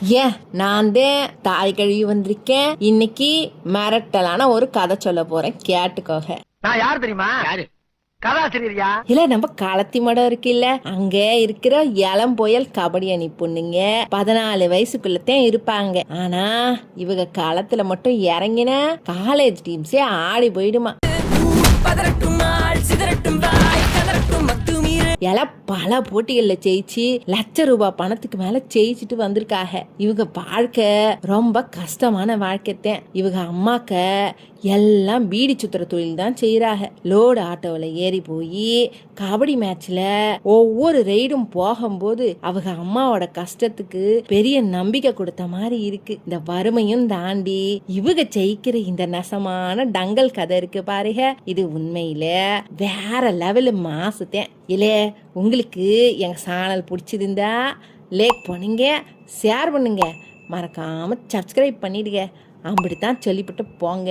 ஏன் நான் தான் தாய் கழுவி வந்திருக்கேன். இன்னைக்கு மிரட்டலான ஒரு கதை சொல்ல போறேன், கேட்டுக்கோக. நான் யார் தெரியுமா? யாரு? கதாசிரியரியா? இல்ல, நம்ம களத்தி மடம் இருக்குல்ல, அங்க இருக்கிற இளம் புயல் கபடி அணி பொண்ணுங்க 14 வயசுக்குள்ளத்தான் இருப்பாங்க. ஆனா இவங்க களத்துல மட்டும் இறங்கின காலேஜ் டீம்ஸே ஆடி போயிடுமா. பல போட்டிகள்ல ஜெயிச்சு ₹1,00,000 பணத்துக்கு மேல ஜெயிச்சுட்டு வந்திருக்காங்க. இவங்க வாழ்க்கை ரொம்ப கஷ்டமான வாழ்க்கைத்தான். இவங்க அம்மாக்க எல்லாம் பீடி சுத்துற தொழில் தான் செய்யறாங்க. லோடு ஆட்டோவில் ஏறி போய் கபடி மேட்ச்ல ஒவ்வொரு ரைடும் போகும்போது அவங்க அம்மாவோட கஷ்டத்துக்கு பெரிய நம்பிக்கை கொடுத்த மாதிரி இருக்கு. இந்த வறுமையும் தாண்டி இவங்க ஜெயிக்கிற இந்த நெசமான டங்கல் கதை இருக்கு பாருங்க, இது உண்மையில வேற லெவலு மாசுத்தேன். இல்லே, உங்களுக்கு எங்க சேனல் பிடிச்சிருந்தா லைக் பண்ணுங்க, ஷேர் பண்ணுங்க, மறக்காம சப்ஸ்கிரைப் பண்ணிடுங்க. அப்படித்தான் சொல்லிவிட்டு போங்க.